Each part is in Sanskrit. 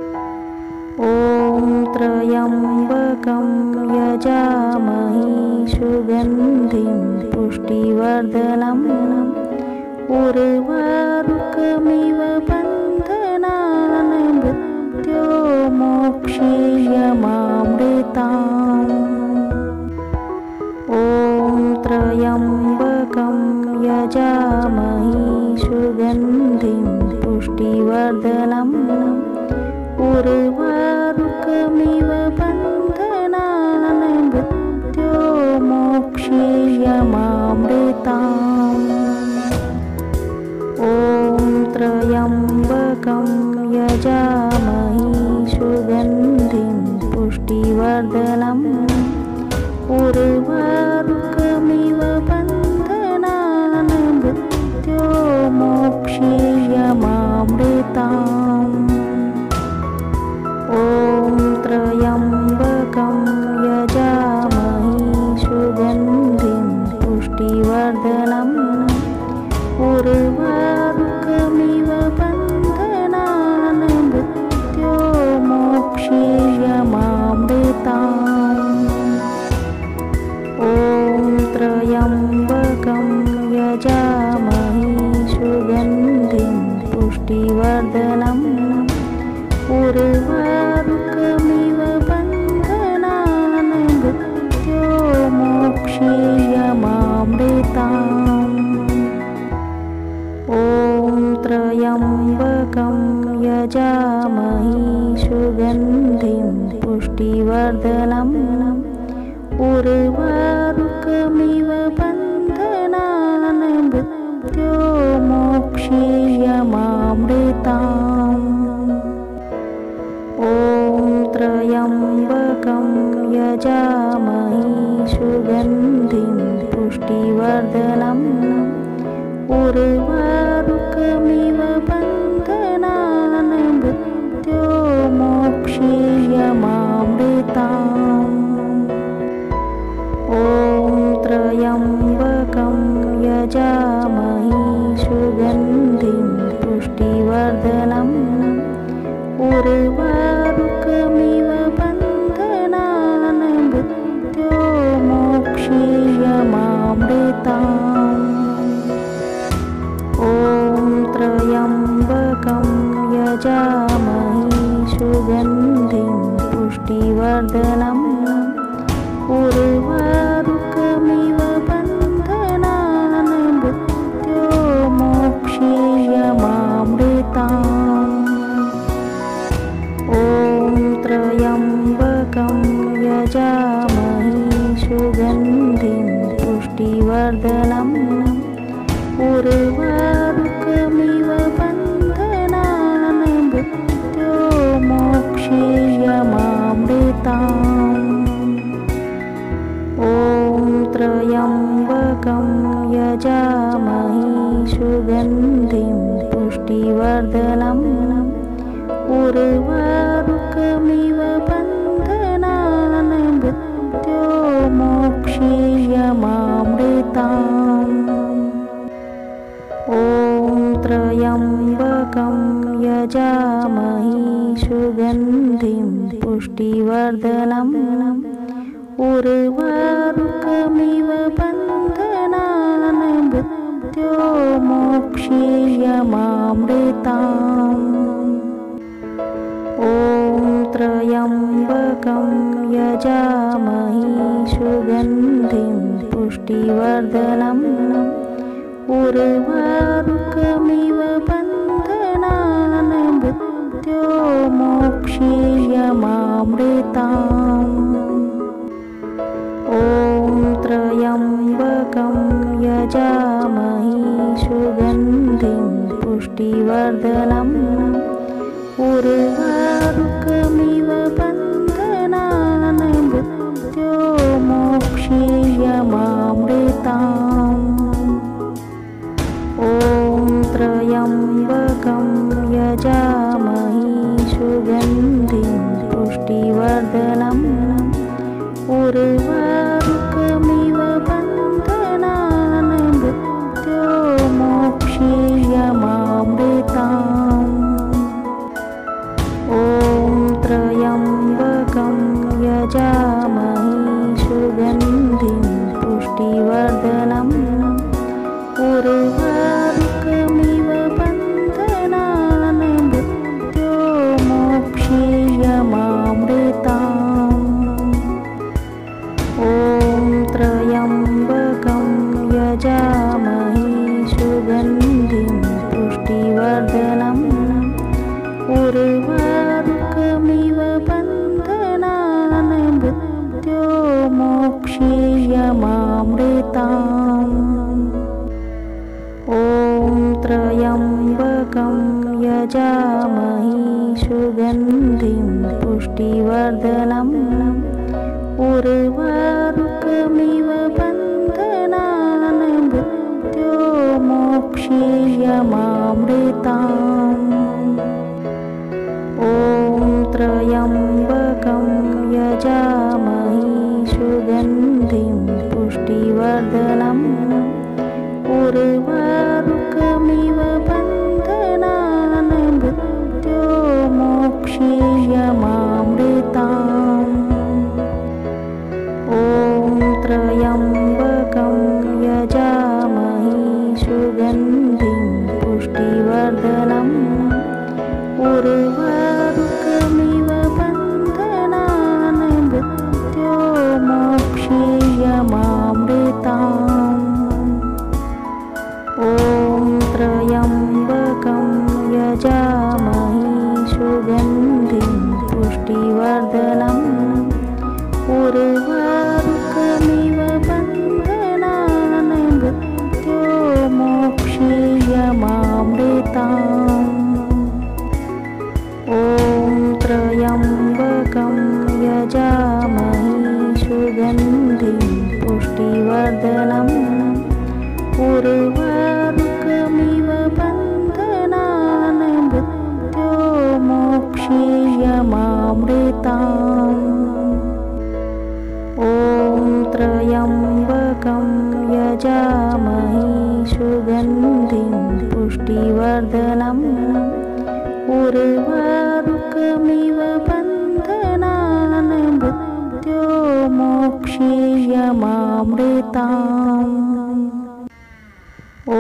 ॐ त्र्यम्बकं यजामहे सुगन्धिं पुष्टिवर्धनम् उर्वारुकमिव बन्धनान् मृत्योर्मोक्षयमामृताम्। ॐ त्र्यम्बकं यजामहे सुगन्धिं पुष्टिवर्धनम् उर्वारुकमिव बन्धनान् मृत्योर्मोक्षयमामृताम्। ॐ त्र्यम्बकं यजामहे सुगन्धिं पुष्टिवर्धनम् उर्वारुकमिव बन्धनान् मृत्योर्मोक्षयमामृताम्। ॐ त्र्यम्बकं यजामहे सुगन्धिं पुष्टिवर्धनम् उर्वारुकमिव बन्धनान् मृत्योर्मोक्षयमामृताम्। ॐ त्र्यम्बकं यजामहे सुगन्धिं पुष्टिवर्धनम् उर्वारुकमिव बन्धनान् मृत्योर्मोक्षयमामृताम्। ॐ त्र्यम्बकं यजामहे सुगन्धिं पुष्टिवर्धनम् उर्वारुकमिव बन्धनान् मृत्योर्मोक्षयमामृताम्। ॐ त्र्यम्बकं यजामहे सुगन्धिं पुष्टिवर्धनम् उर्वारुकमिव बन्धनान् मृत्योर्मोक्षयमामृताम्। ॐ त्र्यम्बकं यजामहे सुगन्धिं पुष्टिवर्धनम् उर्वारुकमिव बन्धनान् मृत्योर्मोक्षयमामृताम्। ॐ त्र्यम्बकं यजामहे सुगन्धिं पुष्टिवर्धनम् उर्वारुकमिव बन्धनान् मृत्योर्मोक्षयमामृताम्। ॐ त्र्यम्बकं यजामहे सुगन्धिं पुष्टिवर्धनम् उर्वारुकमिव बन्धनान् मृत्योर्मोक्षयमामृताम्। ॐ त्र्यम्बकं यजामहे सुगन्धिं पुष्टिवर्धनम् उर्वारुकमिव बन्धनान् मृत्योर्मोक्षयमामृताम्। ॐ त्र्यम्बकं यजामहे सुगन्धिं पुष्टिवर्धनम् उर्वारुकमिव बन्धनान् मृत्योर्मोक्षयमामृताम्। ॐ त्र्यम्बकं यजामहे सुगन्धिं पुष्टिवर्धनम् उर्वारुकमिव बन्धनान् मृत्योर्मोक्षयमामृताम्। ॐ त्र्यम्बकं यजामहे सुगन्धिं पुष्टिवर्धनम् उर्वारुकमिव बन्धनान् मृत्योर्मोक्षयमामृताम्। ॐ त्र्यम्बकं यजामहे सुगन्धिं पुष्टिवर्धनम् उर्वारुकमिव बन्धनान् मृत्योर्मोक्षयमामृताम्। त्र्यम्बकं यजामहे सुगन्धिं पुष्टिवर्धनम् उर्वारुकमिव बन्धनान् मृत्योर्मोक्षीयमामृताम्। ॐ त्र्यम्बकं यजामहे सुगन्धिं पुष्टिवर्धनम् उर्वारुकमिव बन्धनान् मृत्योर्मोक्षीयमामृताम्। ॐ त्र्यम्बकं यजामहे सुगन्धिं पुष्टिवर्धनम् उर्वारुकमिव बन्धनान् मृत्योर्मोक्षीयमामृताम्। ॐ त्र्यम्बकं यजामहे सुगन्धिं पुष्टिवर्धनम् उर्वारुकमिव बन्धनान् मृत्योर्मोक्षीयमामृताम्। ॐ त्र्यम्बकं यजामहे सुगन्धिं पुष्टिवर्धनम् उर्वारुकमिव बन्धनान् मृत्योर्मोक्षीयमामृताम्। ॐ त्र्यम्बकं यजामहे सुगन्धिं पुष्टिवर्धनम् उर्वारुकमिव बन्धनान् मृत्योर्मोक्षीयमामृताम्। ॐ त्र्यम्बकं यजामहे सुगन्धिं पुष्टिवर्धनम् उर्वारुकमिव बन्धनान् मृत्योर्मोक्षीयमामृताम्। ॐ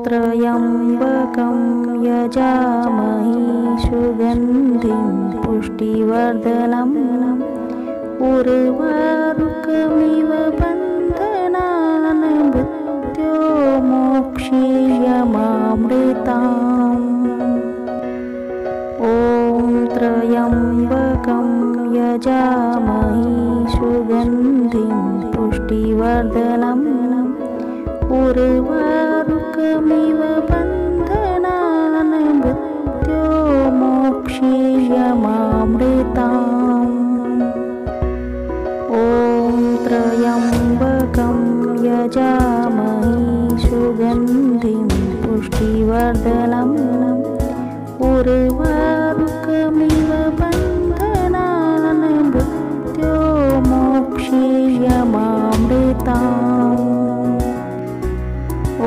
त्र्यम्बकं यजामहे सुगन्धिं पुष्टिवर्धनम् उर्वारुकमिव बन्धनान् मृत्योर्मोक्षीयमामृताम्। ॐ त्र्यम्बकं यजामहे सुगन्धिं पुष्टिवर्धनम् उर्वारुकमिव बन्धनान् मृत्योर्मोक्षीयमामृताम्। ॐ त्र्यम्बकं यजामहे सुगन्धिं पुष्टिवर्धनम् उर्वारुकमिव बन्धनान् मृत्योर्मोक्षीयमामृताम्। ॐ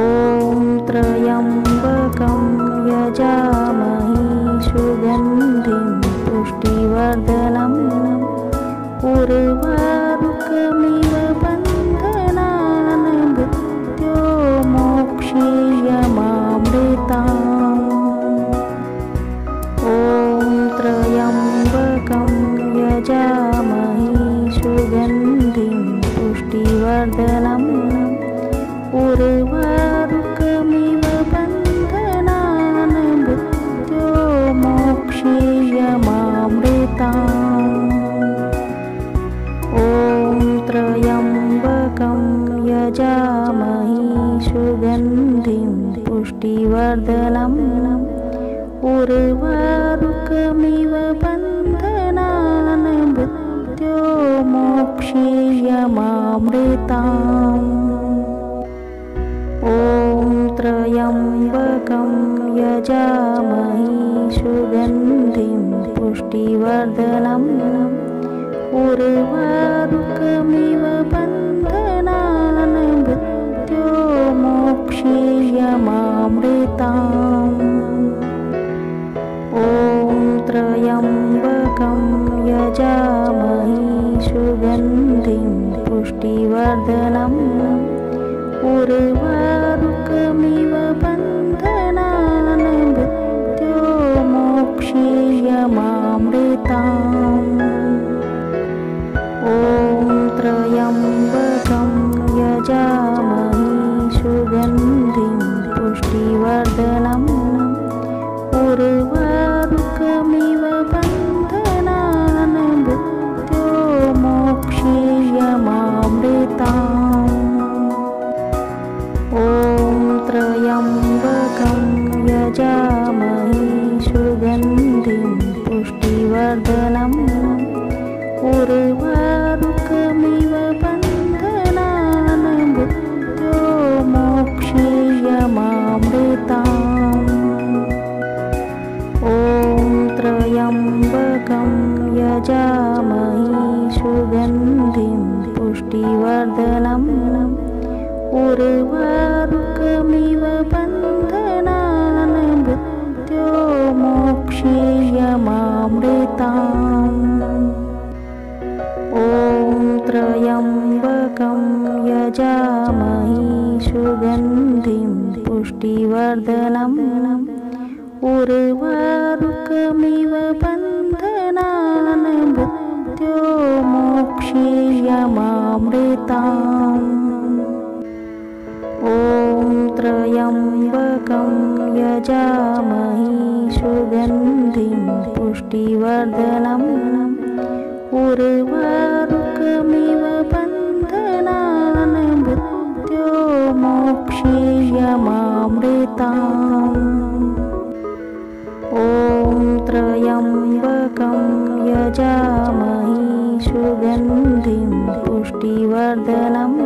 त्र्यम्बकं यजामहे सुगन्धिं पुष्टिवर्धनम् उर्वारुकमिव बन्धनान् मृत्योर्मोक्षीयमामृताम्। ॐ त्र्यम्बकं यजामहे सुगन्धिं पुष्टिवर्धनम् उर्वारुकमिव बन्धनान् मृत्योर्मोक्षीयमामृताम्। ॐ त्र्यम्बकं यजामहे सुगन्धिं पुष्टिवर्धनम् उर्वारुकमिव बन्धनान् मृत्योर्मोक्षीयमामृताम्। ॐ त्र्यम्बकं यजामहे सुगन्धिं पुष्टिवर्धनम् उर्वारुकमिव बन्धनान् मृत्योर्मोक्षीयमामृताम्। ॐ त्र्यम्बकं यजामहे सुगन्धिं पुष्टिवर्धनम् उर्वारुकमिव बन्धनान् मृत्योर्मोक्षीयमामृताम्। ॐ त्र्यम्बकं उर्वारुकमिव बन्धनान् मृत्यो मोक्षयमामृताम् ॐ त्र्यम्बकं यजामहे सुगन्धिं पुष्टिवर्धनम् उर्वारुकमिव बन्धनान् मृत्यो मोक्षयमामृताम् ॐ त्र्यम्बकं यजामहे सुगन्धिं पुष्टिवर्धनम् उर्वारुकमिव बन्धनान् मृत्यो मोक्षयमामृताम् ॐ त्र्यम्बकं यजामहे सुगन्धिं पुष्टिवर्धनम् उर्वारुकमिव बन्धनान् मृत्यो मोक्षयमामृताम् ॐ त्र्यम्बकं यजामहे सुगन्धिं पुष्टिवर्धनम् उर्वारुकमिव बन्धनान् मृत्यो मोक्षयमामृताम् ॐ त्र्यम्बकं यजामहे सुगन्धिं पुष्टिवर्धनम् उर्वारुकमिव बन्धनान् मृत्यो मोक्षयमामृताम् ॐ त्र्यम्बकं यजामहे सुगन्धिं पुष्टिवर्धनम्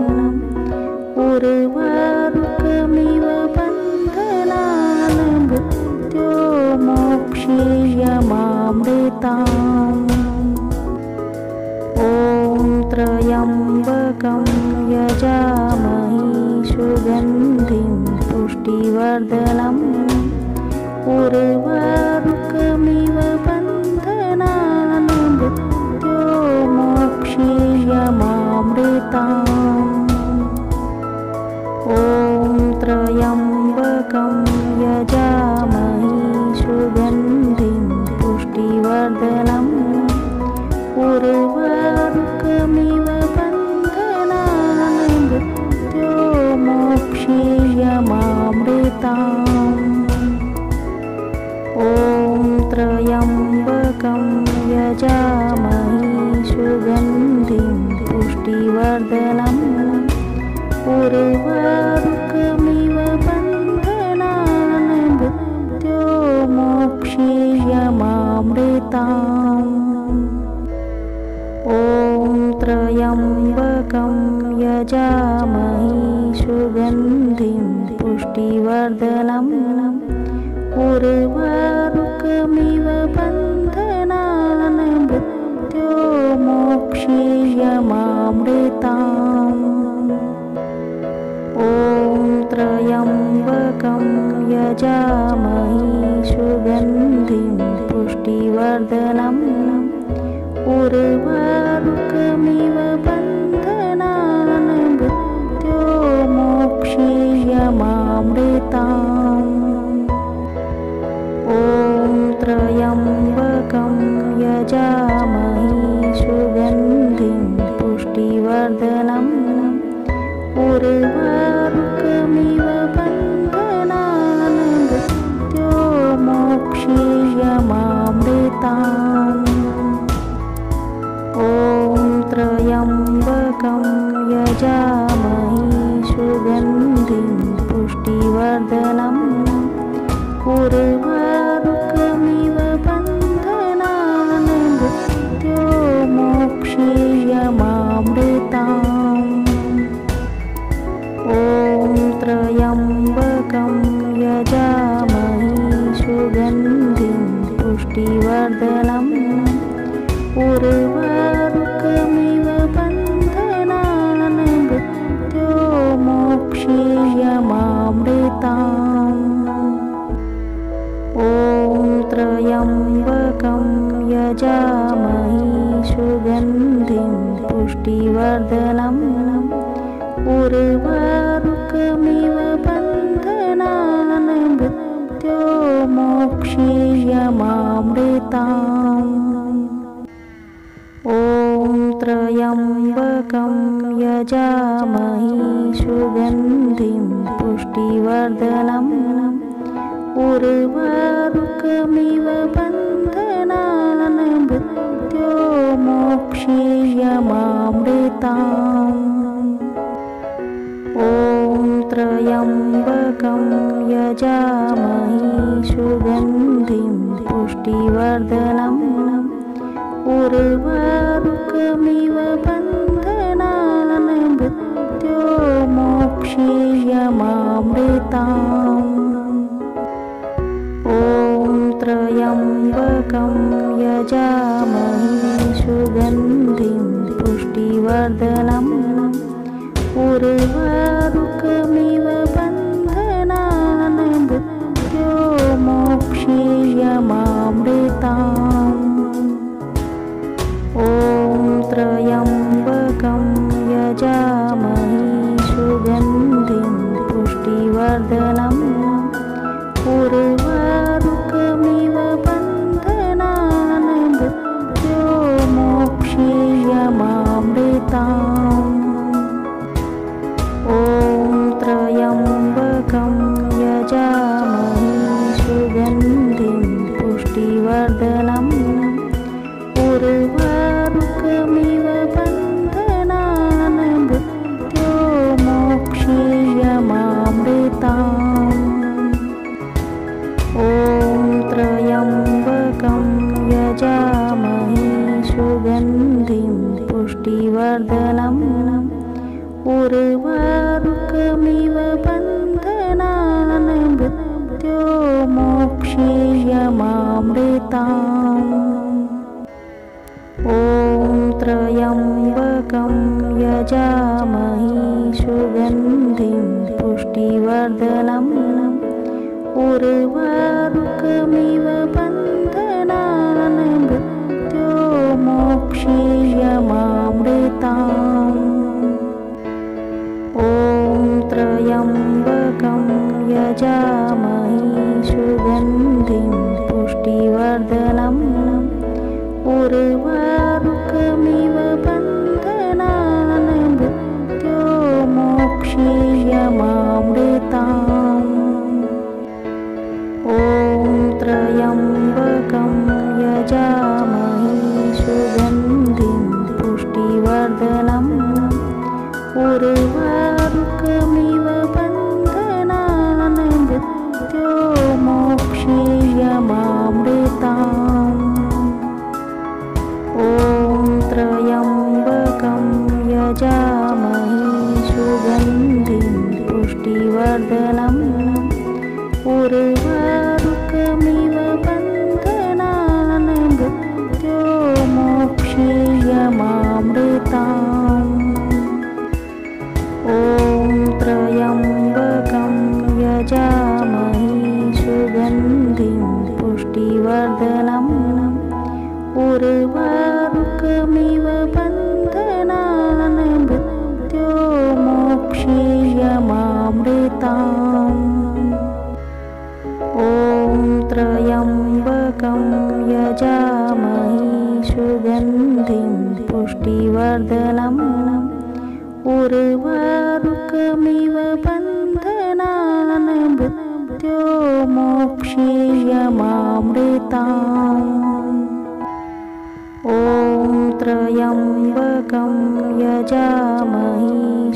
उर्वारुकमिव बन्धनान् मृत्यो मोक्षयमामृताम् ॐ त्र्यम्बकं यजामहे सुगन्धिं पुष्टिवर्धनम् उर्वारुकमिव बन्धनान् मृत्यो मोक्षयमामृताम् ॐ त्र्यम्बकं यजामहे सुगन्धिं पुष्टिवर्धनम् उर्वारुकमिव बन्धनान् मृत्यो मोक्षयमामृताम् ॐ त्र्यम्बकं यजामहे सुगन्धिं पुष्टिवर्धनम् उर्वारुकमिव बन्धनान् मृत्यो मोक्षयमामृताम् ॐ त्र्यम्बकं यजामहे सुगन्धिं पुष्टिवर्धनम् उर्वारुकमिव बन्धनान् मृत्यो मोक्षयमामृताम् ॐ त्र्यम्बकं यजामहे सुगन्धिं पुष्टिवर्धनम् उर्वारुकमिव बन्धनान् मृत्यो मोक्षयमामृताम् ॐ त्र्यम्बकं यजामहे सुगन्धिं पुष्टिवर्धनम् उर्वारुकमिव बन्धनान् मृत्यो मोक्षयमामृताम् ॐ त्र्यम्बकं यजामहे सुगन्धिं पुष्टिवर्धनम् उर्वारुकमिव बन्धनान् मृत्यो मोक्षयमामृताम् ॐ त्र्यम्बकं यजामहे सुगन्धिं पुष्टिवर्धनम् उर्वारुकमिव बन्धनान् मृत्यो मोक्षयमामृताम् ॐ त्र्यम्बकं यजामहे सुगन्धिं पुष्टिवर्धनम् उर्वारुकमिव ॐ त्र्यम्बकं यजामहे सुगन्धिं पुष्टिवर्धनम् उर्वारुकमिव बन्धनान् मृत्योर्मोक्षयमामृताम् ॐ त्र्यम्बकं यजामहे सुगन्धिं पुष्टिवर्धनम् उर्वारुकमिव बन्धनान् मृत्योर्मोक्षयमामृताम् ॐ त्र्यम्बकं यजामहे सुगन्धिं पुष्टिवर्धनम् उर्वारुकमिव बन्धनान् मृत्योर्मोक्षयमामृताम् ॐ त्र्यम्बकं यजामहे सुगन्धिं पुष्टिवर्धनम् उर्वारुकमिव बन्धनान् मृत्योर्मोक्षयमामृताम् ॐ त्र्यम्बकं यजामहे सुगन्धिं पुष्टिवर्धनम् उर्वारुकमिव बन्धनान् मृत्योर्मोक्षयमामृताम् ॐ त्र्यम्बकं यजामहे सुगन्धिं पुष्टिवर्धनम् उर्वारुकमिव बन्धनान् मृत्योर्मोक्षयमामृताम् ॐ त्र्यम्बकं यजामहे सुगन्धिं पुष्टिवर्धनम् उर्वारुकमिव बन्धनान् मृत्योर्मोक्षयमामृताम् ॐ त्र्यम्बकं यजामहे सुगन्धिं पुष्टिवर्धनम् उर्वारुकमिव बन्धनान् मृत्योर्मोक्षयमामृताम् ॐ त्र्यम्बकं यजामहे सुगन्धिं पुष्टिवर्धनम् उर्वारुकमिव बन्धनान् मृत्योर्मोक्षयमामृताम् ॐ त्र्यम्बकं यजामहे सुगन्धिं पुष्टिवर्धनम् उर्वारुकमिव बन्धनान् मृत्योर्मोक्षयमामृताम् ॐ त्र्यम्बकं यजामहे सुगन्धिं पुष्टिवर्धनम् उर्वारुकमिव बन्धनान् मृत्योर्मोक्षयमामृताम् ॐ त्र्यम्बकं यजामहे सुगन्धिं पुष्टिवर्धनम् उर्वारुकमिव बन्धनान् मृत्योर्मोक्षयमामृताम् ॐ त्र्यम्बकं यजामहे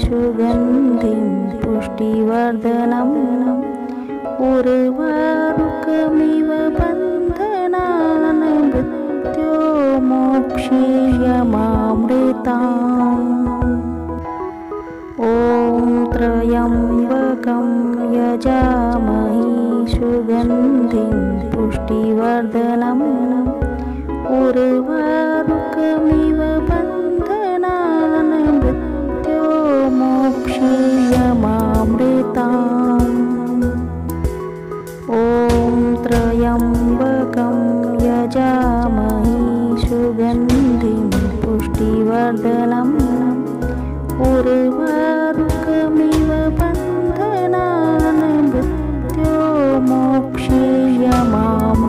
सुगन्धिं पुष्टिवर्धनम् उर्वारुकमिव बन्धनान् मृत्योर्मोक्षयमामृताम् ॐ त्र्यम्बकं यजामहे सुगन्धिं पुष्टिवर्धनम् उर्वारुकमिव बन्धनान् मृत्योर्मोक्षयमामृताम् ॐ त्र्यम्बकं यजामहे सुगन्धिं पुष्टिवर्धनम् उर्वारुकमिव बन्धनान् मृत्योर्मोक्षयमामृताम्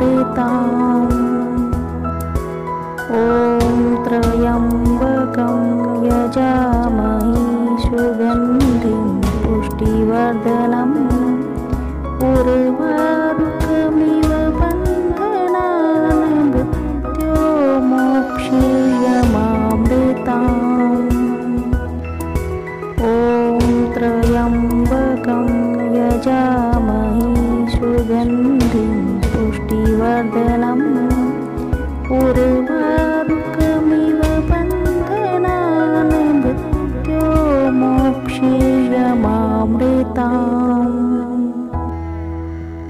उर्वारुकमिव बन्धनान् मृत्योर्मोक्षीयमामृताम्।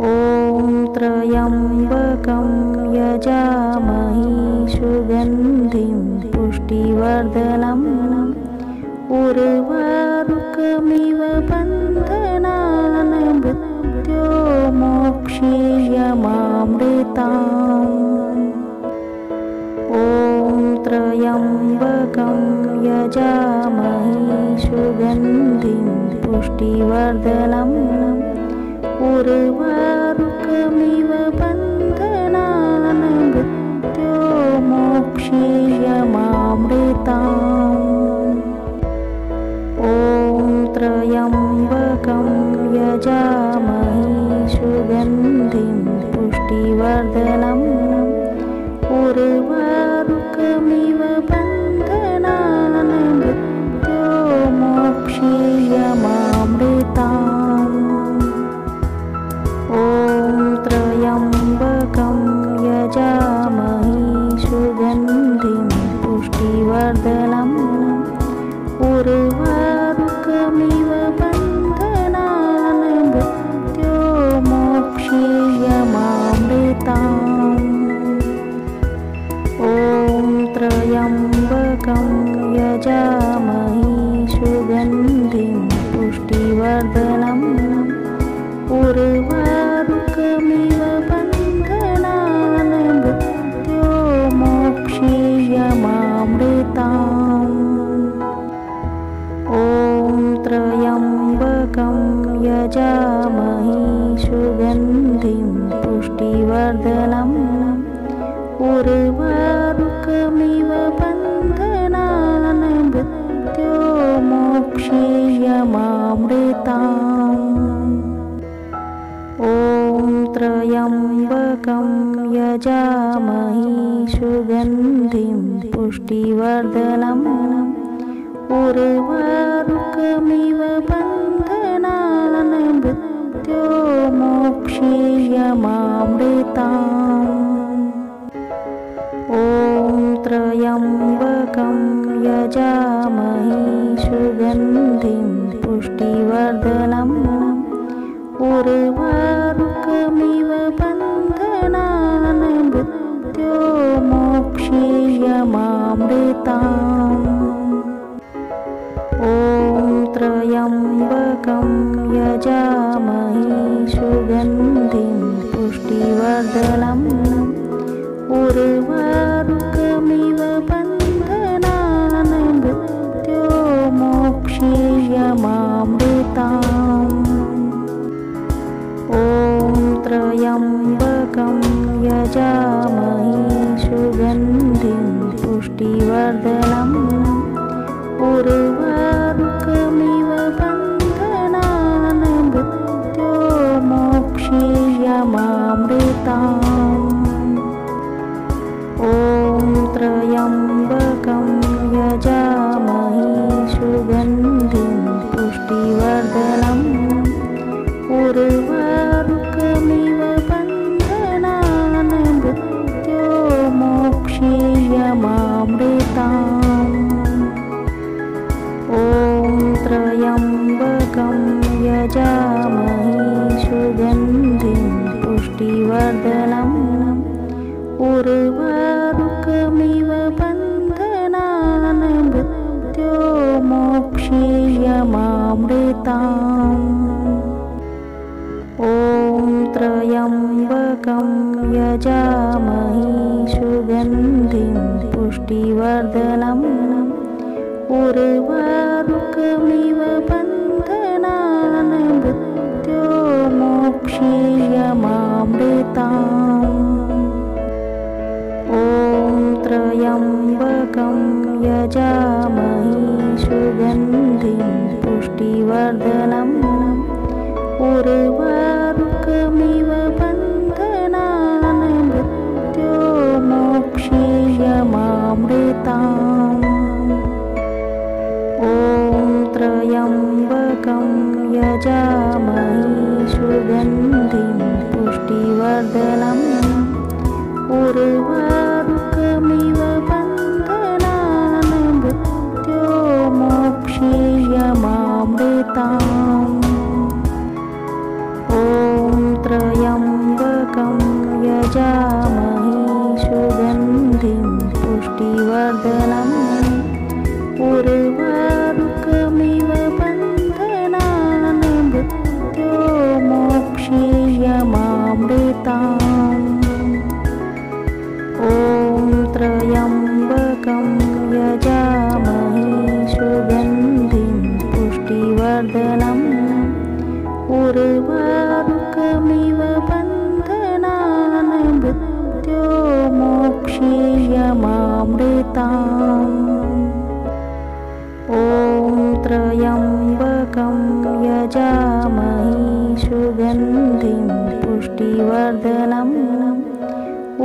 ॐ त्र्यम्बकं यजामहे सुगन्धिं पुष्टिवर्धनम् उर्वारुकमिव बन्धनान् मृत्योर्मोक्षीयमामृताम्। ॐ त्र्यम्बकं यजामहे सुगन्धिं पुष्टिवर्धनम् उर्वारुकमिव बन्धनान् मृत्योर्मोक्षीयमामृताम्। ॐ त्र्यम्बकं यजामहे सुगन्धिं पुष्टिवर्धनम् उर्वारुकमिव बन्धनान् मृत्योर्मोक्षीयमामृताम्। ॐ त्र्यम्बकं यजामहे सुगन्धिं पुष्टिवर्धनम् उर्वारुकमिव बन्धनान् मृत्योर्मोक्षीयमामृताम्। ॐ त्र्यम्बकं यजामहे सुगन्धिं पुष्टिवर्धनम् उर्वारुकमिव बन्धनान् मृत्योर्मोक्षीयमामृताम्। ॐ त्र्यम्बकं यजामहे सुगन्धिं पुष्टिवर्धनम् उर्वारुकमिव बन्धनान् मृत्योर्मोक्षीयमामृताम्। ॐ त्र्यम्बकं यजामहे सुगन्धिं पुष्टिवर्धनम् उर्वारुकमिव बन्धनान् मृत्योर्मोक्षीयमामृताम्। ॐ त्र्यम्बकं यजामहे सुगन्धिं पुष्टिवर्धनम् उर्वारुकमिव बन्धनान् मृत्योर्मोक्षीयमामृताम्। ॐ त्र्यम्बकं यजामहे सुगन्धिं पुष्टिवर्धनम् उर्वारुकमिव बन्धनान् मृत्योर्मोक्षीयमामृताम्। ॐ त्र्यम्बकं यजामहे सुगन्धिं पुष्टिवर्धनम् उर्वारुकमिव बन्धनान् मृत्योर्मोक्षीयमामृताम्। ॐ त्र्यम्बकं यजामहे सुगन्धिं पुष्टिवर्धनम् उर्वारुकमिव बन्धनान् मृत्योर्मोक्षीयमामृताम्। ॐ त्र्यम्बकं यजामहे सुगन्धिं पुष्टिवर्धनम् उर्वारुकमिव बन्धनान् मृत्योर्मोक्षीयमामृताम्। ॐ त्र्यम्बकं यजामहे सुगन्धिं पुष्टिवर्धनम् उर्वारुकमिव बन्धनान् मृत्योर्मोक्षीयमामृताम्। ॐ त्र्यम्बकं यजामहे सुगन्धिं पुष्टिवर्धनम् उर्वारुकमिव बन्धनान् मृत्योर्मोक्षीयमामृताम्। ॐ त्र्यम्बकं यजामहे सुगन्धिं पुष्टिवर्धनम् उर्वारुकमिव पुष्टिवर्धनम् उर्वारुकमिव बन्धनान् मृत्योर्मोक्षीयमामृताम् ॐ त्र्यम्बकं यजामहे सुगन्धिं पुष्टिवर्धनम् उर्वारुकमिव बन्धनान् मृत्योर्मोक्षीयमामृताम् ॐ त्र्यम्बकं यजामहे सुगन्धिं पुष्टिवर्धनम्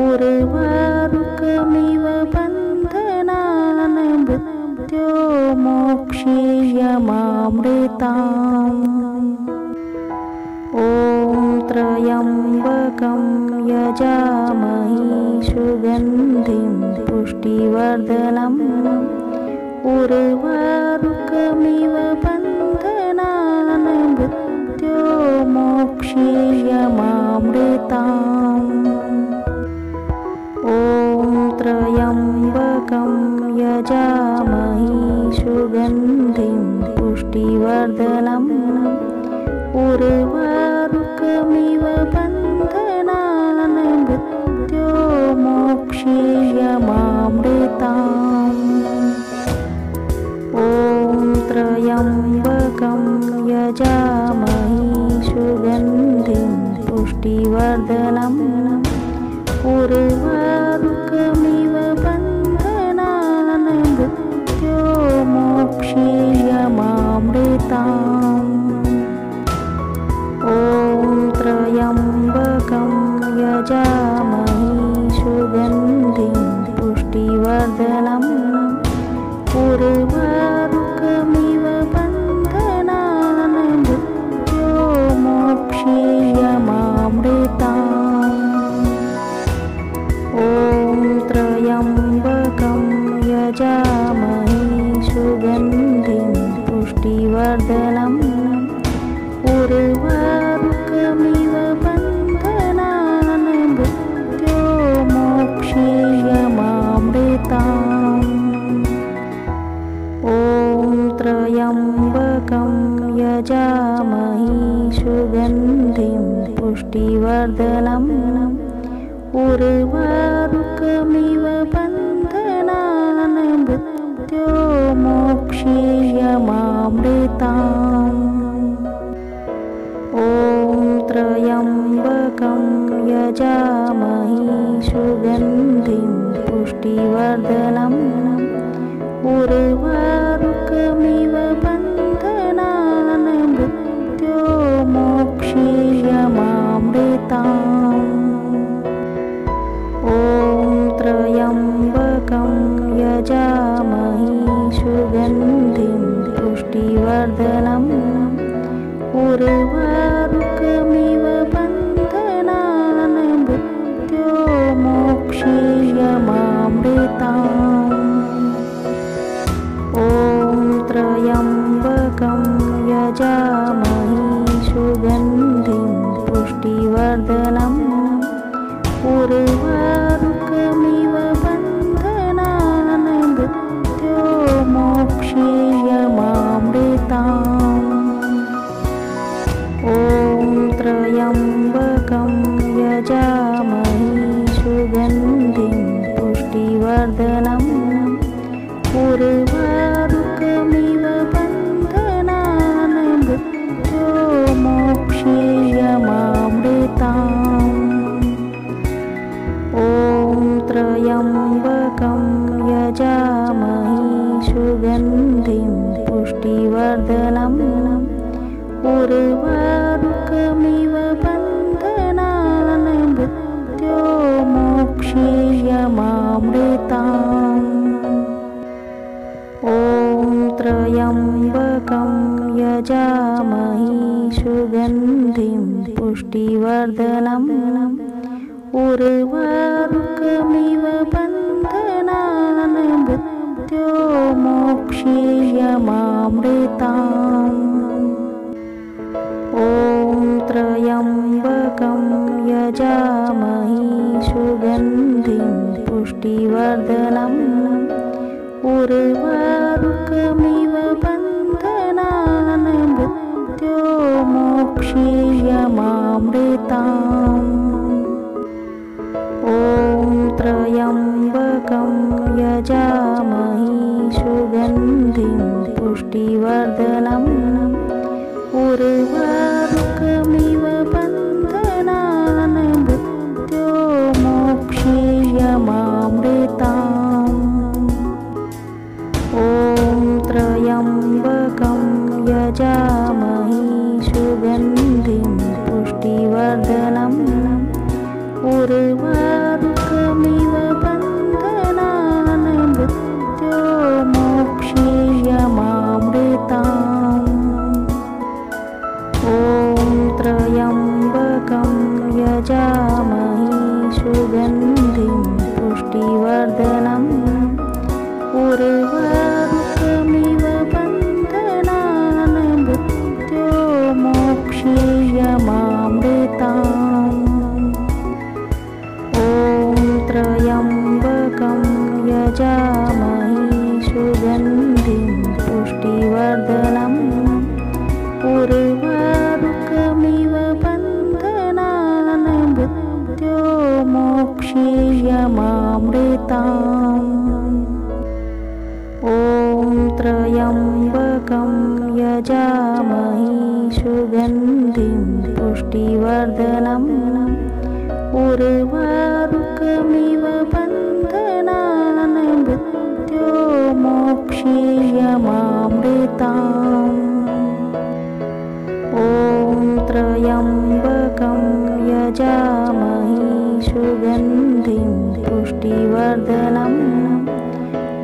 उर्वारुकमिव बन्धनान् मृत्योर्मोक्षीयमामृताम् ॐ त्र्यम्बकं यजामहे सुगन्धिं पुष्टिवर्धनम् उर्वारुकमिव बन्धनान् मृत्योर्मोक्षीयमामृताम् ॐ त्र्यम्बकं यजामहे सुगन्धिं पुष्टिवर्धनम् उर्वारुकमिव बन्धनान् मृत्योर्मोक्षीयमामृताम् ॐ त्र्यम्बकं यजामहे सुगन्धिं पुष्टिवर्धनम् उर्वारुकमिव बन्धनान् मृत्योर्मोक्षीयमामृताम् ॐ त्र्यम्बकं यजामहे सुगन्धिं पुष्टिवर्धनम् उर्वारुकमिव बन्धनान् मृत्योर्मोक्षीयमामृताम् ॐ त्र्यम्बकं यजामहे सुगन्धिं पुष्टिवर्धनम् उर्वारुकमिव बन्धनान् मृत्योर्मोक्षीयमामृताम् ॐ त्र्यम्बकं यजामहे सुगन्धिं पुष्टिवर्धनम् उर्वारुकमिव बन्धनान् मृत्योर्मोक्षीयमामृताम् ॐ त्र्यम्बकं यजामहे सुगन्धिं पुष्टिवर्धनम् उर्वारुकमिव बन्धनान् मृत्योर्मोक्षीयमामृताम् ॐ त्र्यम्बकं यजामहे सुगन्धिं पुष्टिवर्धनम् उर्वारुकमिव बन्धनान् मृत्योर्मोक्षीयमामृताम् ॐ त्र्यम्बकं यजामहे सुगन्धिं पुष्टिवर्धनम् उर्वारुकमिव बन्धनान् मृत्योर्मोक्षीयमामृताम् ॐ त्र्यम्बकं यजामहे सुगन्धिं पुष्टिवर्धनम् उर्वारुकमिव बन्धनान् मृत्योर्मोक्षीयमामृताम् ॐ त्र्यम्बकं यजामहे सुगन्धिं पुष्टिवर्धनम् उर्वारुकमिव बन्धनान् मृत्योर्मोक्षीयमामृताम् ॐ त्र्यम्बकं यजामहे सुगन्धिं पुष्टिवर्धनम् उर्वारुकमिव बन्धनान् मृत्योर्मोक्षीयमामृताम् ॐ त्र्यम्बकं यजामहे सुगन्धिं पुष्टिवर्धनम् उर्वारुकमिव बन्धनान् मृत्योर्मोक्षीयमामृताम्। ॐ त्र्यम्बकं यजामहे सुगन्धिं पुष्टिवर्धनम् उर्वारुकमिव बन्धनान् मृत्योर्मोक्षीयमामृताम्। ॐ त्र्यम्बकं यजामहे सुगन्धिं पुष्टिवर्धनम् उर्वारुकमिव बन्धनान् मृत्योर्मोक्षीयमामृताम्। ॐ त्र्यम्बकं यजामहे सुगन्धिं पुष्टिवर्धनम् उर्वारुकमिव बन्धनान् मृत्योर्मोक्षीयमामृताम्। ॐ त्र्यम्बकं यजामहे सुगन्धिं पुष्टिवर्धनम् उर्वारुकमिव बन्धनान् मृत्योर्मोक्षीयमामृताम्। ॐ त्र्यम्बकं यजामहे सुगन्धिं पुष्टिवर्धनम् उर्वारुकमिव बन्धनान् मृत्योर्मोक्षीयमामृताम्। ॐ त्र्यम्बकं यजामहे सुगन्धिं पुष्टिवर्धनम्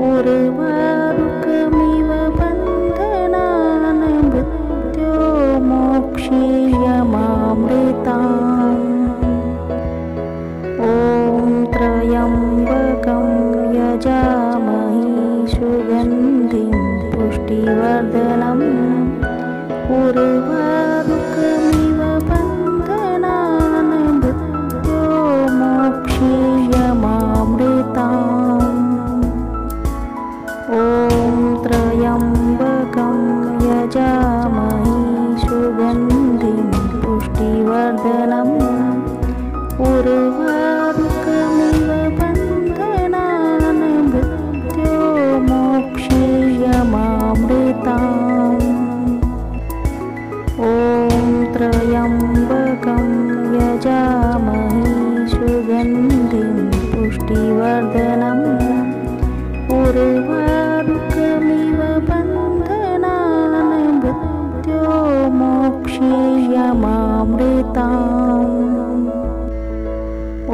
उर्वारुकमिव बन्धनान् मृत्योर्मोक्षीयमामृताम्। ॐ त्र्यम्बकं यजामहे सुगन्धिं पुष्टिवर्धनम् उर्वारुकमिव बन्धनान् मृत्योर्मोक्षीयमामृताम्। ॐ त्र्यम्बकं यजामहे सुगन्धिं पुष्टिवर्धनम् उर्वारुकमिव बन्धनान् मृत्योर्मोक्षीयमामृताम्। ॐ त्र्यम्बकं यजामहे सुगन्धिं पुष्टिवर्धनम् उर्वारुकमिव बन्धनान् मृत्योर्मोक्षीयमामृताम्। ॐ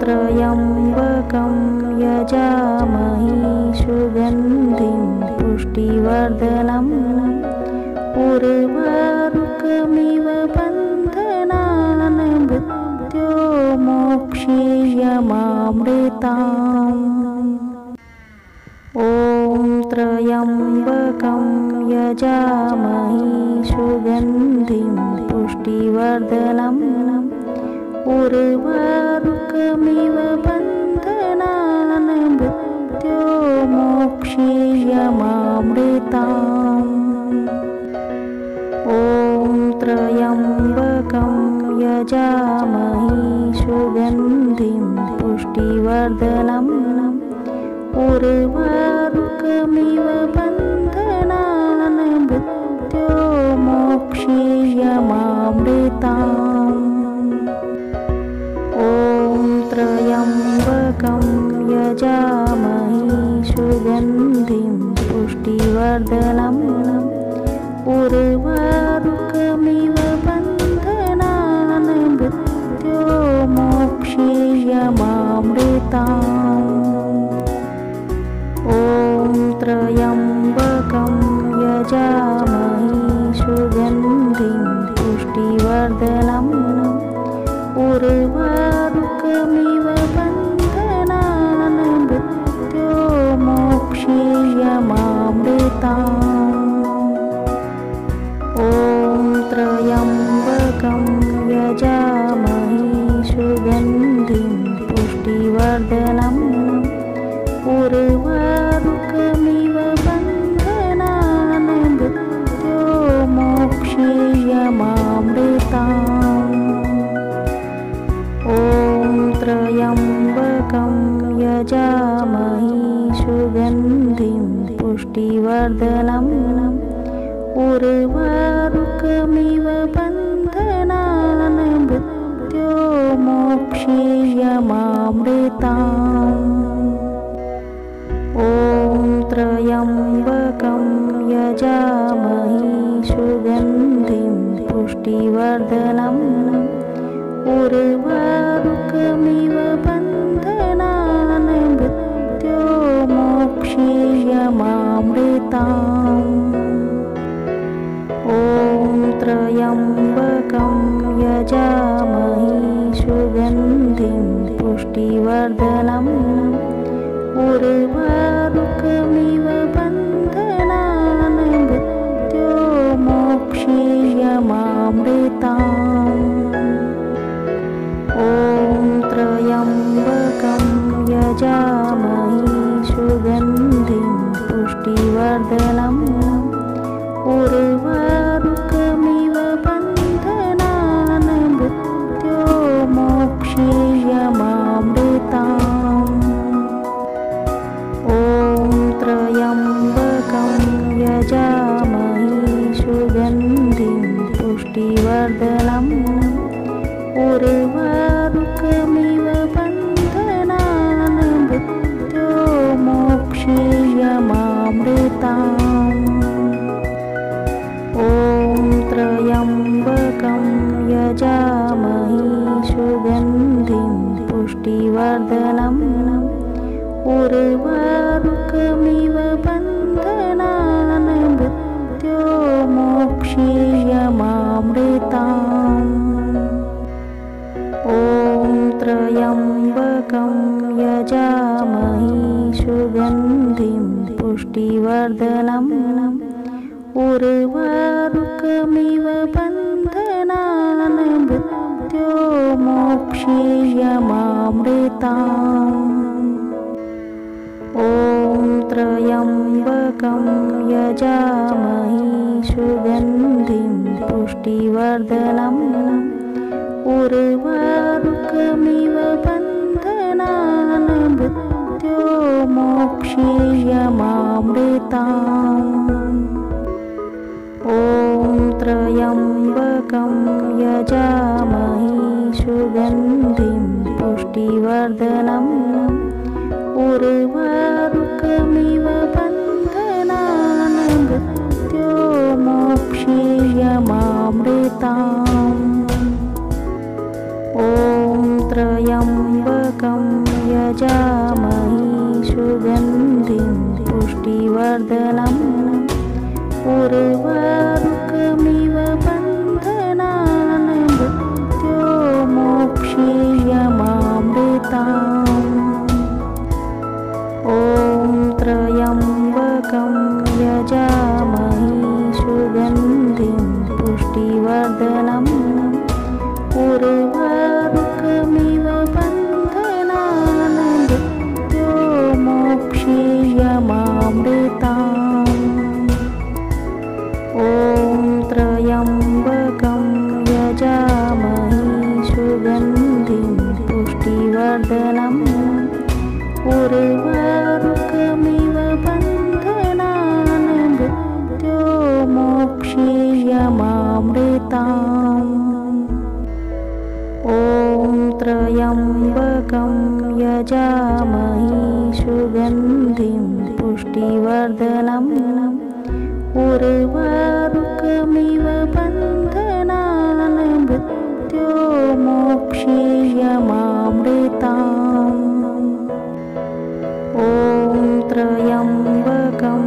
त्र्यम्बकं यजामहे सुगन्धिं पुष्टिवर्धनम् उर्वारुकमिव बन्धनान् मृत्योर्मोक्षीयमामृताम्। ॐ त्र्यम्बकं यजामहे सुगन्धिं पुष्टिवर्धनम् उर्वारुकमिव बन्धनान् मृत्योर्मोक्षीयमामृताम्। ॐ त्र्यम्बकं यजामहे सुगन्धिं पुष्टिवर्धनम् उर्वारुकमिव बन्धनान् मृत्योर्मोक्षीयमामृताम्। ॐ त्र्यम्बकं यजामहे सुगन्धिं पुष्टिवर्धनम् उर्वारुकमिव बन्धनान् मृत्योर्मोक्षीयमामृताम्। ॐ त्र्यम्बकं यजामहे सुगन्धिं पुष्टिवर्धनम् उर्वारुकमिव बन्धनान् मृत्योर्मोक्षीयमामृताम्। ॐ त्र्यम्बकं यजामहे सुगन्धिं पुष्टिवर्धनम् उर्वारुकमिव यजामहे सुगन्धिं पुष्टिवर्धनम् उर्वारुकमिव बन्धनान् मृत्योर्मोक्षीयमामृताम् ॐ त्र्यम्बकं यजामहे सुगन्धिं पुष्टिवर्धनम् उर्वारुकमिव बन्धनान् मृत्योर्मोक्षीयमामृताम् ॐ त्र्यम्बकं यजामहे सुगन्धिं पुष्टिवर्धनम् उर्वारुकमिव बन्धनान् मृत्योर्मोक्षीयमामृताम् ॐ त्र्यम्बकं यजामहे सुगन्धिं पुष्टिवर्धनम् उर्वारुकमिव बन्धनान् मृत्योर्मोक्षीयमामृताम् ॐ त्र्यम्बकं यजामहे सुगन्धिं पुष्टिवर्धनम् उर्वारुकमिव बन्धनान् मृत्योर्मोक्षीयमामृताम् ॐ त्र्यम्बकं यजामहे सुगन्धिं पुष्टिवर्धनम् उर्वारुकमिव बन्धनान् मृत्योर्मोक्षीयमामृताम् ॐ त्र्यम्बकं यजामहे सुगन्धिं पुष्टिवर्धनम् उर्वारुकमिव बन्धनान् मृत्योर्मोक्षीयमामृताम् ॐ त्र्यम्बकं यजामहे सुगन्धिं पुष्टिवर्धनम् उर्वारुकमिव बन्धनान् मृत्योर्मोक्षीयमामृताम् ॐ त्र्यम्बकं यजामहे सुगन्धिं पुष्टिवर्धनम् उर्वारुकमिव बन्धनान् मृत्योर्मोक्षीयमामृताम् ॐ त्र्यम्बकं यजामहे सुगन्धिं पुष्टिवर्धनम् उर्वारुकमिव बन्धनान् मृत्योर्मोक्षीयमामृताम् ॐ त्र्यम्बकं यजामहे सुगन्धिं पुष्टिवर्धनम् उर्वारुकमिव बन्धनान् मृत्योर्मोक्षीयमामृताम् ॐ त्र्यम्बकं यजामहे सुगन्धिं पुष्टिवर्धनम् उर्वारुकमिव बन्धनान् मृत्योर्मोक्षीयमामृताम् ॐ त्र्यम्बकं यजामहे सुगन्धिं पुष्टिवर्धनम् उर्वारुकमिव बन्धनान् मृत्योर्मोक्षीयमामृताम् ॐ त्र्यम्बकं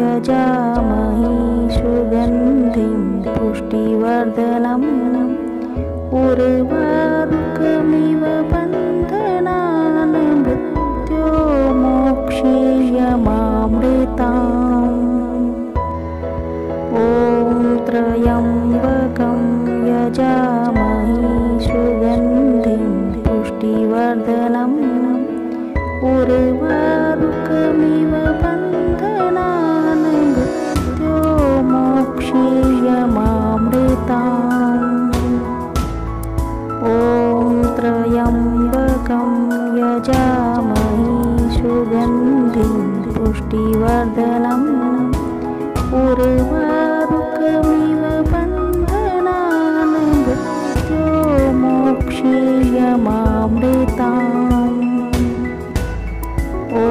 यजामहे सुगन्धिं पुष्टिवर्धनम् उर्वारुकमिव बन्धनान् मृत्योर्मोक्षीयमामृताम् ॐ त्र्यम्बकं यजामहे सुगन्धिं पुष्टिवर्धनम् उर्वारुकमिव बन्धनान् मृत्योर्मोक्षीयमामृताम् ॐ त्र्यम्बकं यजामहे सुगन्धिं पुष्टिवर्धनम् उर्वारुकमिव बन्धनान् मृत्योर्मोक्षीयमामृताम् ॐ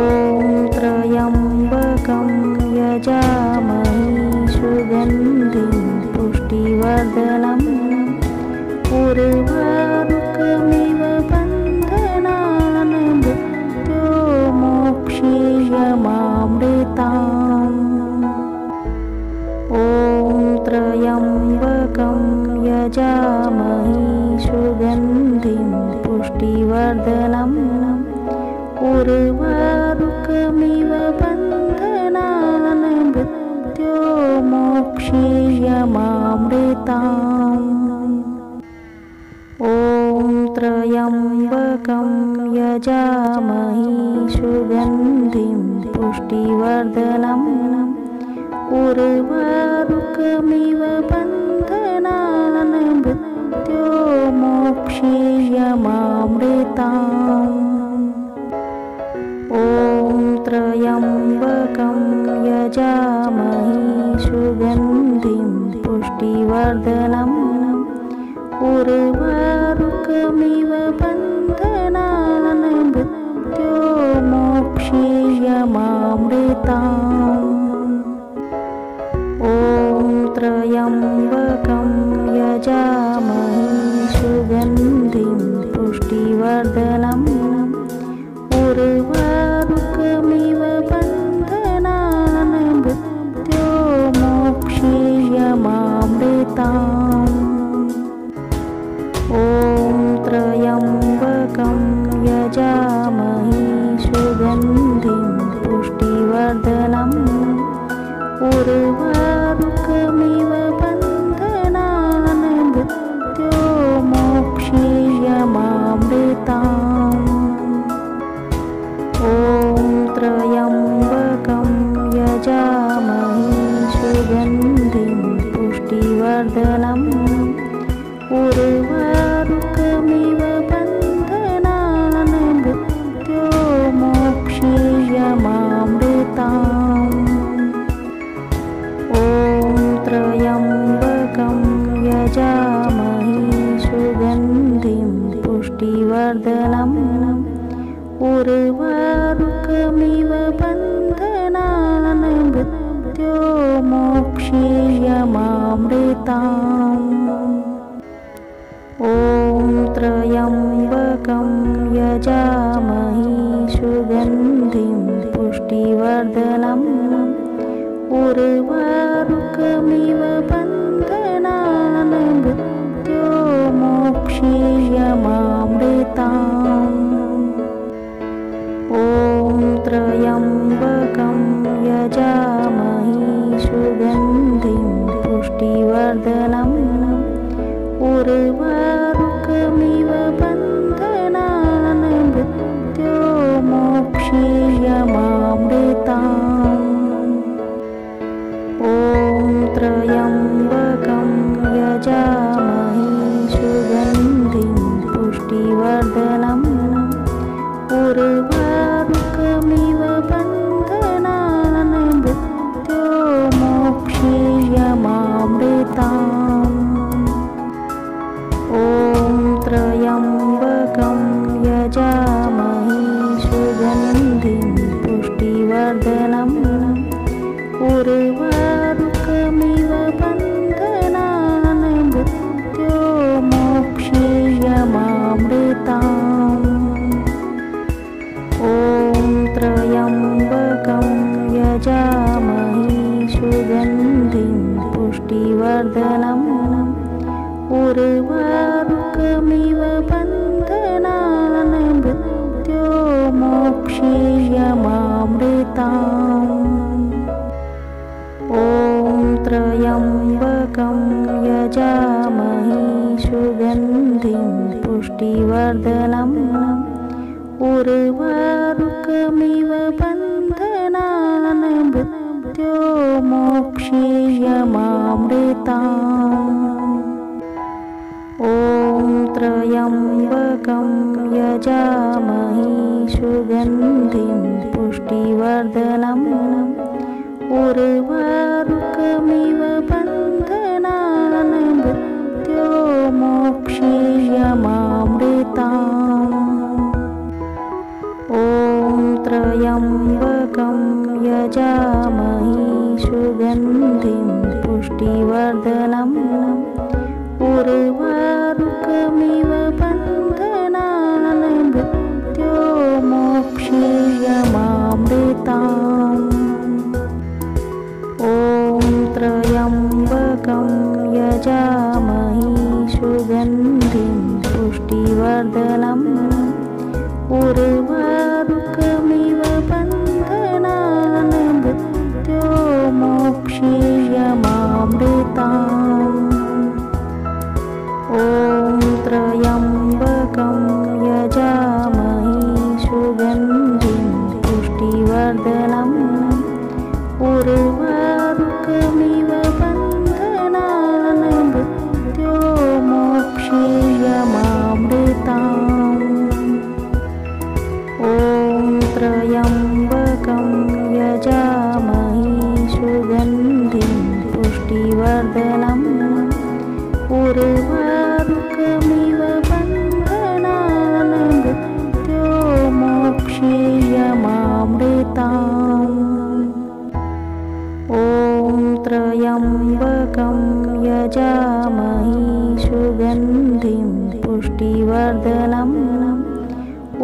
त्र्यम्बकं यजामहे सुगन्धिं पुष्टिवर्धनम् उर्वारुकमिव बन्धनान् मृत्योर्मोक्षीयमामृताम् ॐ त्र्यम्बकं यजामहे सुगन्धिं पुष्टिवर्धनम् उर्वारुकमिव बन्धनान् मृत्योर्मोक्षीयमामृताम् ॐ त्र्यम्बकं यजामहे सुगन्धिं पुष्टिवर्धनम् उर्वारुकमिव बन्धनान् मृत्योर्मोक्षीयमामृताम् ॐ त्र्यम्बकं यजामहे सुगन्धिं पुष्टिवर्धनम् उर्वारुकमिव बन्धनान् मृत्योर्मोक्षीयमामृताम् ॐ त्र्यम्बकं यजामहे सुगन्धिं पुष्टिवर्धनम् उर्वारुकमिव बन्धनान् मृत्योर्मोक्षीयमामृताम् ॐ त्र्यम्बकं यजामहे सुगन्धिं पुष्टिवर्धनम् उर्वारुकमिव बन्धनान् मृत्योर्मोक्षीयमामृताम् ॐ त्र्यम्बकं यजामहे सुगन्धिं पुष्टिवर्धनम् उर्वारुकमिव बन्धनान् मृत्योर्मोक्षीयमामृताम् ॐ त्र्यम्बकं यजामहे सुगन्धिं पुष्टिवर्धनम् उर्वारुकमिव बन्धनान् मृत्योर्मोक्षीयमामृताम् ॐ त्र्यम्बकं यजामहे सुगन्धिं पुष्टिवर्धनम् उर्वारुकमिव बन्धनान् मृत्योर्मोक्षीयमामृताम् ॐ त्र्यम्बकं यजामहे सुगन्धिं पुष्टिवर्धनम् उर्वारुकमिव बन्धनान् मृत्योर्मोक्षीयमामृताम् ॐ त्र्यम्बकं यजामहे सुगन्धिं पुष्टिवर्धनम् उर्वारुकमिव बन्धनान् मृत्योर्मोक्षीयमामृताम् ॐ त्र्यम्बकं यजामहे सुगन्धिं पुष्टिवर्धनम् उर्वारुकमिव बन्धनान् मृत्योर्मोक्षीयमामृताम् ॐ त्र्यम्बकं यजामहे सुगन्धिं पुष्टिवर्धनम् उर्वारुकमिव बन्धनान् मृत्योर्मोक्षीयमामृताम् ॐ त्र्यम्बकं यजामहे सुगन्धिं पुष्टिवर्धनम् उर्वारुकमिव बन्धनान् मृत्योर्मोक्षीयमामृताम् ॐ त्र्यम्बकं यजामहे सुगन्धिं पुष्टिवर्धनम् उर्वारुकमिव बन्धनान् मृत्यो मोक्षीयमामृताम्। ॐ त्र्यम्बकं यजामहे सुगन्धिं पुष्टिवर्धनम् उर्वारुकमिव बन्धनान् मृत्यो मोक्षीयमामृताम्। ॐ त्र्यम्बकं यजामहे सुगन्धिं पुष्टिवर्धनम् उर्वारुकमिव बन्धनान् मृत्यो मोक्षीयमामृताम्। ॐ त्र्यम्बकं यजामहे सुगन्धिं पुष्टिवर्धनम् उर्वारुकमिव बन्धनान् मृत्यो मोक्षीयमामृताम्। ॐ त्र्यम्बकं यजामहे सुगन्धिं पुष्टिवर्धनम् उर्वारुकमिव बन्धनान् मृत्यो मोक्षीयमामृताम्। ॐ त्र्यम्बकं यजामहे सुगन्धिं पुष्टिवर्धनम्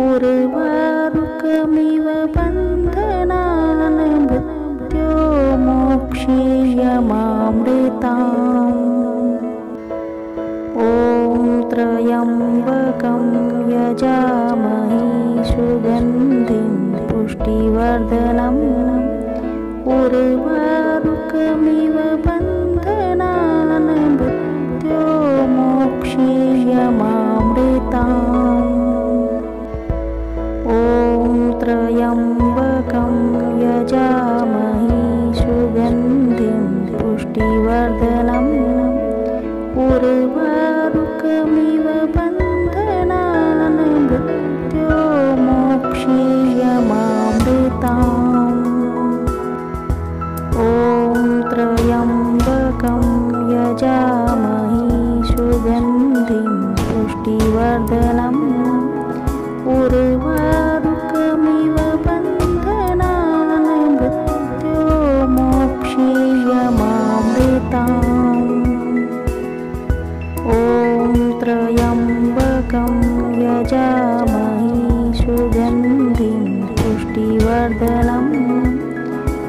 उर्वारुकमिव बन्धनान् मृत्यो मोक्षीयमामृताम्। ॐ त्र्यम्बकं यजामहे सुगन्धिं पुष्टिवर्धनम् उर्वारुकमिव बन्धनान् मृत्यो मोक्षीयमामृताम्। ॐ त्र्यम्बकं यजामहे सुगन्धिं पुष्टिवर्धनम् उर्वारुकमिव बन्धनान् मृत्यो मोक्षीयमामृताम्। ॐ त्र्यम्बकं यजामहे सुगन्धिं पुष्टिवर्धनम् उर्वारुकमिव बन्धनान् मृत्यो मोक्षीयमामृताम्। ॐ त्र्यम्बकं यजामहे सुगन्धिं पुष्टिवर्धनम्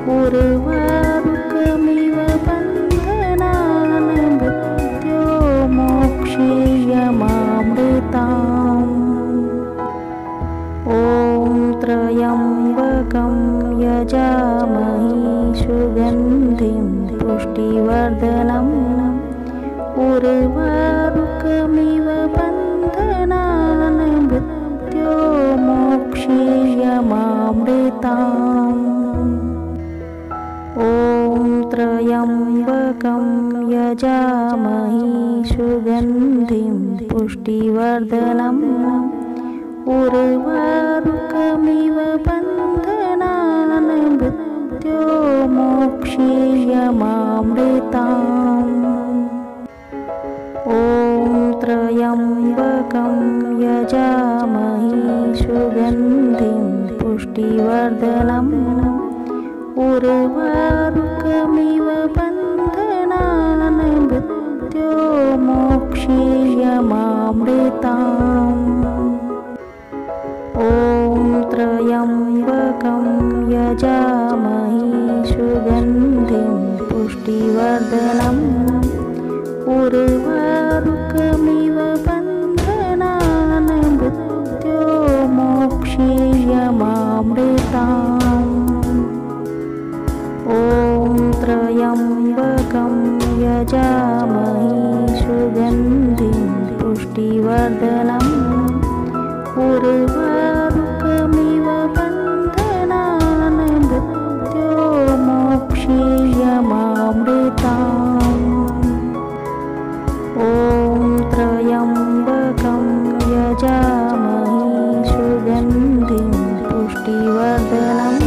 उर्वारुकमिव बन्धनान् मृत्यो मोक्षीयमामृताम्। ॐ त्र्यम्बकं यजामहे सुगन्धिं पुष्टिवर्धनम् उर्वारुकमिव बन्धनान् मृत्यो मोक्षीयमामृताम्। ॐ त्र्यम्बकं यजामहे सुगन्धिं पुष्टिवर्धनम् उर्वारुकमिव बन्धनान् मृत्यो मोक्षीयमामृताम्। ॐ त्र्यम्बकं यजामहे सुगन्धिं पुष्टिवर्धनम् उर्वारुकमिव बन्धनान् मृत्यो मोक्षीयमामृताम्। ॐ त्र्यम्बकं यजामहे सुगन्धिं पुष्टिवर्धनम् उर्वारुकमिव बन्धनान् मृत्यो मोक्षीयमामृताम्। ॐ त्र्यम्बकं यजामहे सुगन्धिं पुष्टिवर्धनम् उर्वारुकमिव बन्धनान् मृत्यो मोक्षीयमामृताम्। ॐ त्र्यम्बकं यजामहे सुगन्धिं पुष्टिवर्धनम्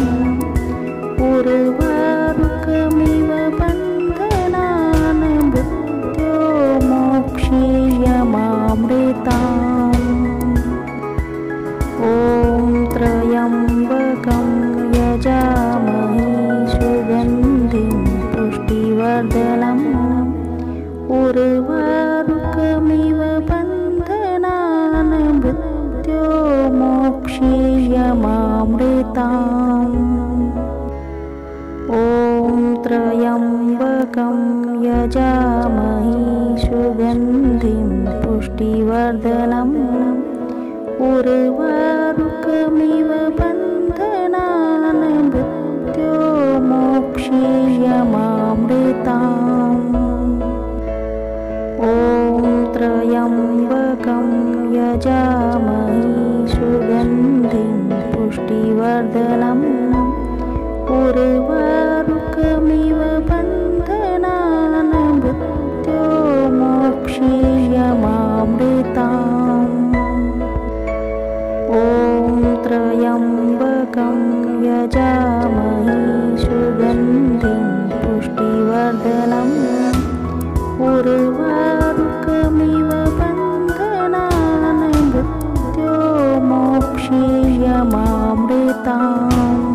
उर्वारुकमिव बन्धनान् मृत्योर्मोक्षीयमामृताम् ॐ त्र्यम्बकं यजामहे सुगन्धिं पुष्टिवर्धनम् उर्वारुकमिव बन्धनान् मृत्योर्मोक्षीयमामृताम् ॐ त्र्यम्बकं यजामहे सुगन्धिं पुष्टिवर्धनम् उर्वारुकमिव बन्धनान् मृत्योर्मोक्षीयमामृताम् ॐ त्र्यम्बकं यजामहे सुगन्धिं पुष्टिवर्धनम् उर्वारुकमिव बन्धनान् मृत्योर्मोक्षीयमामृताम्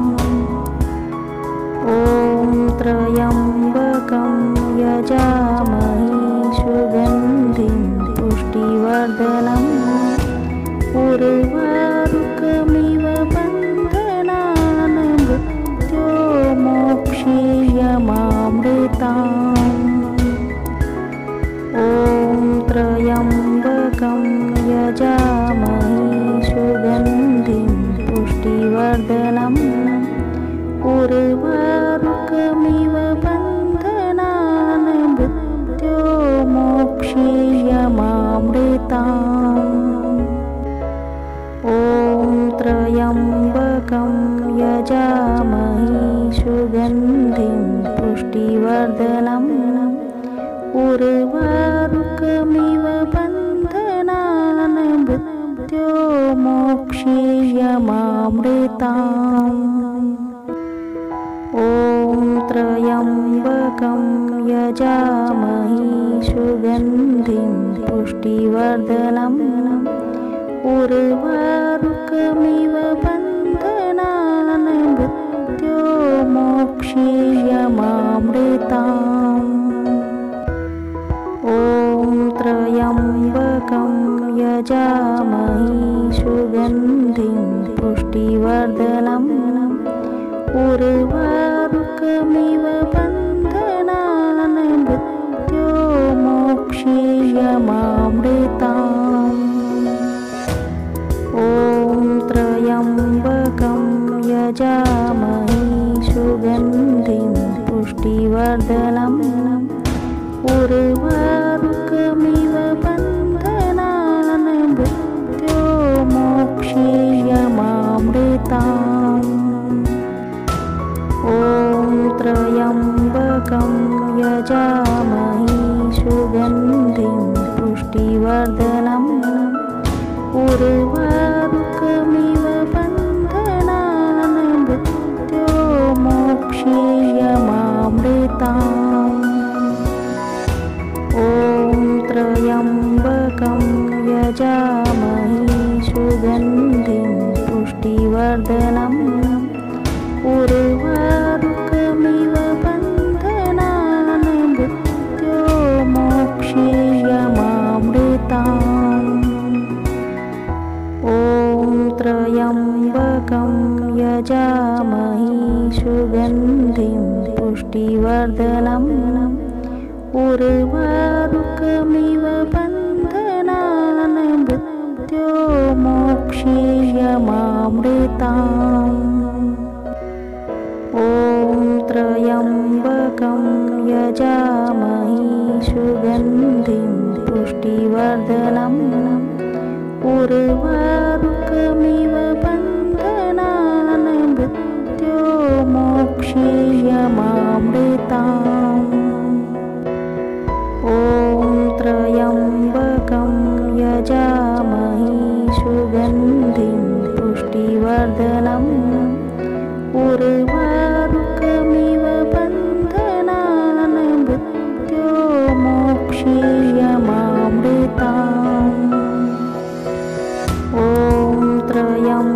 ॐ त्र्यम्बकं यजामहे सुगन्धिं पुष्टिवर्धनम् उर्वारुकमिव बन्धनान् मृत्योर्मोक्षीयमामृताम् ॐ त्र्यम्बकं यजामहे सुगन्धिं पुष्टिवर्धनम् उर्वारुकमिव बन्धनान् मृत्योर्मोक्षीयमामृताम् ॐ त्र्यम्बकं यजामहे सुगन्धिं पुष्टिवर्धनम् उर्वारुकमिव बन्धनान् मृत्योर्मोक्षीयमामृताम् ॐ त्र्यम्बकं यजामहे सुगन्धिं पुष्टिवर्धनम् उर्वारुकमिव बन्धनान् मृत्योर्मोक्षीयमामृताम् ॐ त्र्यम्बकं यजामहे सुगन्धिं पुष्टिवर्धनम् उर्वारुकमिव बन्धनान् मृत्योर्मोक्षीयमामृताम् ॐ त्र्यम्बकं यजामहे सुगन्धिं पुष्टिवर्धनम् उर्वारुकमिव बन्धनान् मृत्योर्मोक्षीयमामृताम् ॐ त्र्यम्बकं यजामहे सुगन्धिं पुष्टिवर्धनम् उर्वारुकमिव बन्धनान् मृत्योर्मोक्षीयमामृताम् ॐ त्र्यम्बकं यजामहे सुगन्धिं पुष्टिवर्धनम् उर्वारुकमिव बन्धनान् मृत्योर्मोक्षीयमामृताम् ॐ त्र्यम्बकं यजामहे सुगन्धिं पुष्टिवर्धनम् उर्वारुकमिव बन्धनान् मृत्योर्मोक्षीयमामृताम् ॐ त्र्यम्बकं यजामहे सुगन्धिं पुष्टिवर्धनम् उर्वारुकमिव बन्धनान् मृत्योर्मोक्षीयमामृताम् ॐ त्र्यम्बकं यजामहे सुगन्धिं पुष्टिवर्धनम् उर्वारुकमिव बन्धनान् मृत्योर्मोक्षीयमामृताम् ॐ त्र्यम्बकं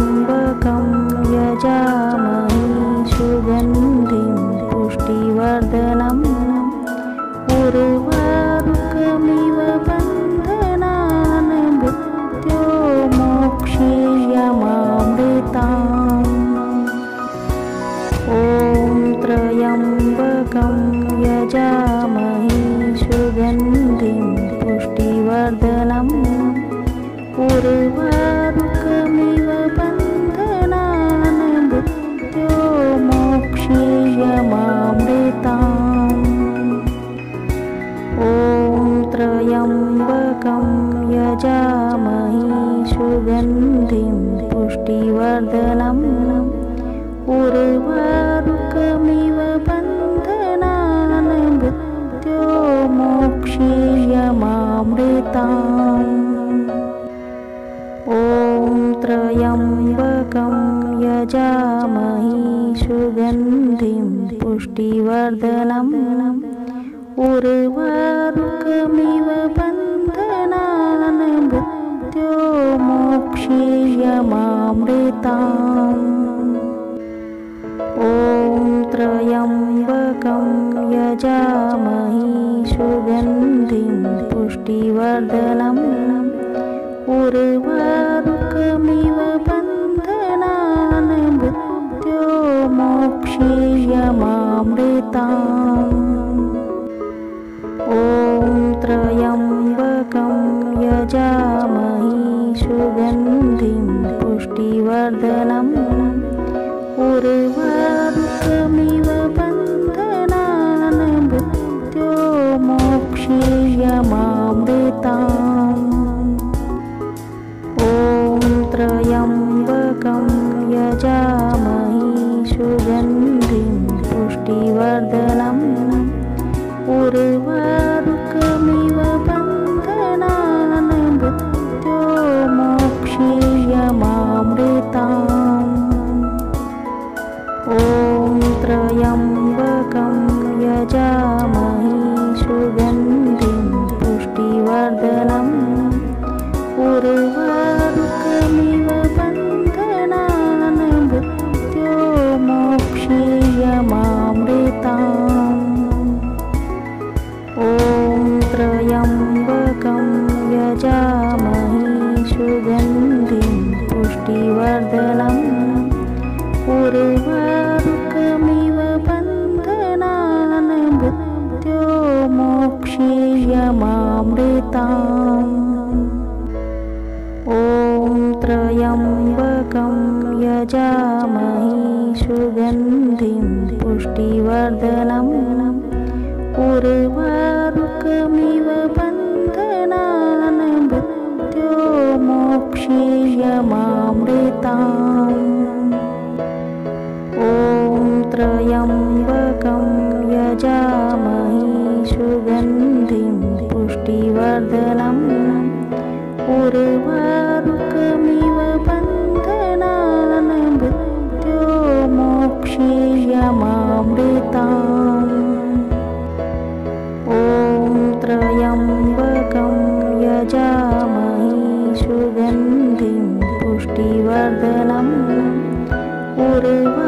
त्र्यम्बकं यजामहे सुगन्धिं पुष्टिवर्धनम् उर्वारुकमिव बन्धनान् मृत्योर्मोक्षयमामृताम् ॐ त्र्यम्बकं यजामहे सुगन्धिं पुष्टिवर्धनम् उर्वारुकमिव बन्धनान् मृत्योर्मोक्षयमामृताम् ॐ त्र्यम्बकं यजामहे सुगन्धिं पुष्टिवर्धनम् उर्वारुकमिव बन्धनान् मृत्योर्मोक्षयमामृताम् ॐ त्र्यम्बकं यजामहे सुगन्धिं पुष्टिवर्धनम् उर्वारुकमिव बन्धनान् मृत्योर्मोक्षयमामृताम् ॐ त्र्यम्बकं यजामहे सुगन्धिं पुष्टिवर्धनम् उर्वारुकमिव बन्धनान् मृत्योर्मोक्षयमामृताम् ॐ त्र्यम्बकं यजामहे सुगन्धिं पुष्टिवर्धनम् उर्वारुकमिव बन्धनान् मृत्योर्मोक्षयमामृताम् ॐ त्र्यम्बकं यजामहे सुगन्धिं पुष्टिवर्धनम् उर्वारुकमिव बन्धनान् मृत्योर्मोक्षयमामृताम् ॐ त्र्यम्बकं यजामहे सुगन्धिं पुष्टिवर्धनम् उर्वारुकमिव बन्धनान् मृत्योर्मोक्षयमामृताम् ॐ त्र्यम्बकं यजामहे सुगन्धिं पुष्टिवर्धनम् उर्वारुकमिव बन्धनान् मृत्योर्मोक्षयमामृताम् ॐ त्र्यम्बकं यजामहे सुगन्धिं पुष्टिवर्धनम् उर्वारुकमिव बन्धनान् मृत्योर्मोक्षयमामृताम् ॐ त्र्यम्बकं यजामहे सुगन्धिं पुष्टिवर्धनम् उर्वारुकमिव